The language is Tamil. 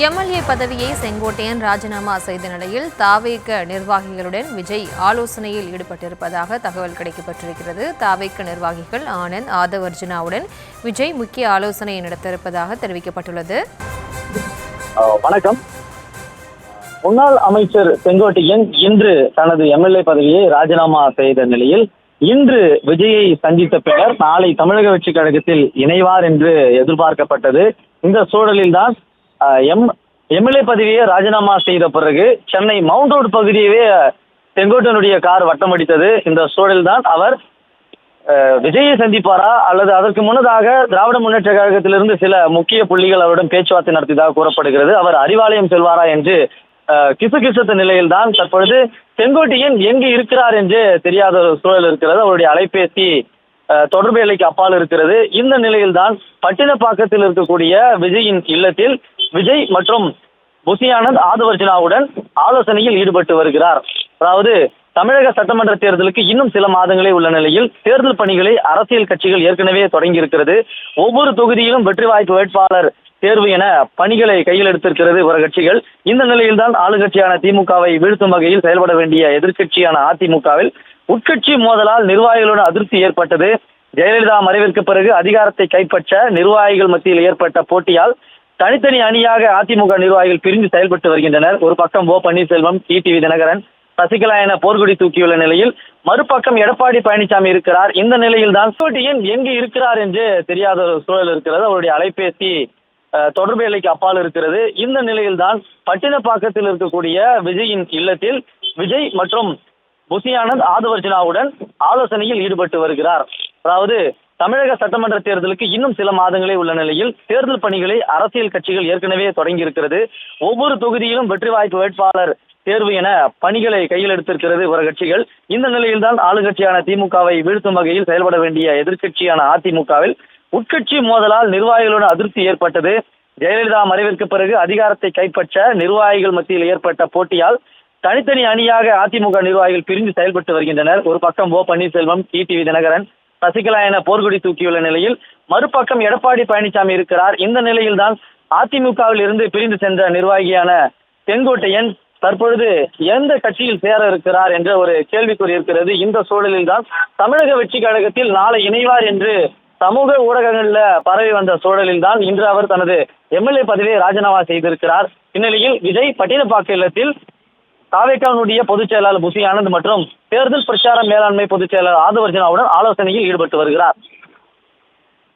எம்எல்ஏ பதவியை செங்கோட்டையன் ராஜினாமா செய்த நிலையில் தாவேக நிர்வாகிகளுடன் விஜய் ஆலோசனையில் ஈடுபட்டிருப்பதாக தகவல் கிடைக்கப்பட்டிருக்கிறது. தாவேக நிர்வாகிகள் ஆனந்த், ஆதவ் அர்ஜுனாவுடன் விஜய் முக்கிய ஆலோசனை நடத்தியிருப்பதாக தெரிவிக்கப்பட்டுள்ளது. வணக்கம். முன்னாள் அமைச்சர் செங்கோட்டையன் இன்று தனது எம்எல்ஏ பதவியை ராஜினாமா செய்த நிலையில் இன்று விஜயை சந்தித்த பின்னர் நாளை தமிழக வெற்றிக் கழகத்தில் இணைவார் என்று எதிர்பார்க்கப்பட்டது. இந்த சூழலில்தான் எம்எல்ஏ பதவியை ராஜினாமா செய்த பிறகு சென்னை மவுண்ட் ரோடு பகுதியவே செங்கோட்டையனுடைய கார் வட்டமடித்தது. இந்த சூழலில்தான் அவர் விஜயை சந்திப்பாரா அல்லது அதற்கு முன்னதாக திராவிட முன்னேற்ற கழகத்திலிருந்து சில முக்கிய புள்ளிகள் அவருடன் பேச்சுவார்த்தை நடத்தியதாக கூறப்படுகிறது. அவர் அறிவாலயம் செல்வாரா என்று கிசுகிசுத்த நிலையில்தான் தற்பொழுது செங்கோட்டையன் எங்கு இருக்கிறார் என்று தெரியாத ஒரு சூழல் இருக்கிறது. அவருடைய அலைபேசி தொடர்பு எல்லைக்கு அப்பால் இருக்கிறது. இந்த நிலையில்தான் பட்டினப்பாக்கத்தில் இருக்கக்கூடிய விஜயின் இல்லத்தில் விஜய் மற்றும் புசி ஆனந்த், ஆதவ் அர்ஜுனாவுடன் ஆலோசனையில் ஈடுபட்டு வருகிறார். அதாவது தமிழக சட்டமன்ற தேர்தலுக்கு இன்னும் சில மாதங்களே உள்ள நிலையில் தேர்தல் பணிகளை அரசியல் கட்சிகள் ஏற்கனவே தொடங்கி இருக்கிறது. ஒவ்வொரு தொகுதியிலும் வெற்றி வாய்ப்பு வேட்பாளர் தேர்வு என பணிகளை கையில் எடுத்திருக்கிறது ஒரு கட்சிகள். இந்த நிலையில்தான் ஆளுங்கட்சியான திமுகவை வீழ்த்தும் வகையில் செயல்பட வேண்டிய எதிர்க்கட்சியான அதிமுகவில் உட்கட்சி மோதலால் நிர்வாகிகளுடன் அதிருப்தி ஏற்பட்டது. ஜெயலலிதா மறைவிற்கு பிறகு அதிகாரத்தை கைப்பற்ற நிர்வாகிகள் மத்தியில் ஏற்பட்ட போட்டியால் தனித்தனி அணியாக அதிமுக நிர்வாகிகள் பிரிந்து செயல்பட்டு வருகின்றனர். ஒரு பக்கம் ஓ பன்னீர்செல்வம், டிடிவி தினகரன், சசிகலா என போர்கொடி தூக்கியுள்ள நிலையில் மறுபக்கம் எடப்பாடி பழனிசாமி இருக்கிறார். இந்த நிலையில் தான் செங்கோட்டையன் எங்கு இருக்கிறார் என்று தெரியாத ஒரு சூழல் இருக்கிறது. அவருடைய அலைபேசி தொடர்பு எல்லைக்கு அப்பால் இருக்கிறது. இந்த நிலையில் தான் பட்டினப்பாக்கத்தில் இருக்கக்கூடிய விஜயின் இல்லத்தில் விஜய் மற்றும் புசி ஆனந்த், ஆதவ் அர்ஜுனாவுடன் ஆலோசனையில் ஈடுபட்டு வருகிறார். அதாவது தமிழக சட்டமன்ற தேர்தலுக்கு இன்னும் சில மாதங்களே உள்ள நிலையில் தேர்தல் பணிகளை அரசியல் கட்சிகள் ஏற்கனவே தொடங்கி இருக்கிறது. ஒவ்வொரு தொகுதியிலும் வெற்றி வாய்ப்பு வேட்பாளர் தேர்வு என பணிகளை கையில் எடுத்திருக்கிறது ஒரு கட்சிகள். இந்த நிலையில்தான் ஆளுங்கட்சியான திமுகவை வீழ்த்தும் வகையில் செயல்பட வேண்டிய எதிர்க்கட்சியான அதிமுகவில் உட்கட்சி மோதலால் நிர்வாகிகளுடன் அதிருப்தி ஏற்பட்டது. ஜெயலலிதா மறைவிற்கு பிறகு அதிகாரத்தை கைப்பற்ற நிர்வாகிகள் மத்தியில் ஏற்பட்ட போட்டியால் தனித்தனி அணியாக அதிமுக நிர்வாகிகள் பிரிந்து செயல்பட்டு வருகின்றனர். ஒரு பக்கம் ஓ பன்னீர்செல்வம், டிடிவி தினகரன், சசிகலா என போர்கொடி தூக்கியுள்ள நிலையில் மறுபக்கம் எடப்பாடி பழனிசாமி இருக்கிறார். இந்த நிலையில் தான் அதிமுகவில் இருந்து பிரிந்து சென்ற நிர்வாகியான செங்கோட்டையன் தற்பொழுது எந்த கட்சியில் சேர இருக்கிறார் என்ற ஒரு கேள்விக்குறி இருக்கிறது. இந்த சூழலில் தான் தமிழக வெற்றி கழகத்தில் நாளை இணைவார் என்று சமூக ஊடகங்களில் பரவி வந்த சூழலில் தான் இன்று அவர் தனது எம்எல்ஏ பதவியை ராஜினாமா செய்திருக்கிறார். இந்நிலையில் விஜய் பட்டினப்பாக்க இல்லத்தில் தாவேகாவுடைய பொதுச் செயலாளர் புசி ஆனந்த் மற்றும் தேர்தல் பிரச்சார மேலாண்மை பொதுச் செயலாளர் ஆதவ் அர்ஜுனாவுடன் ஆலோசனையில் ஈடுபட்டு வருகிறார்.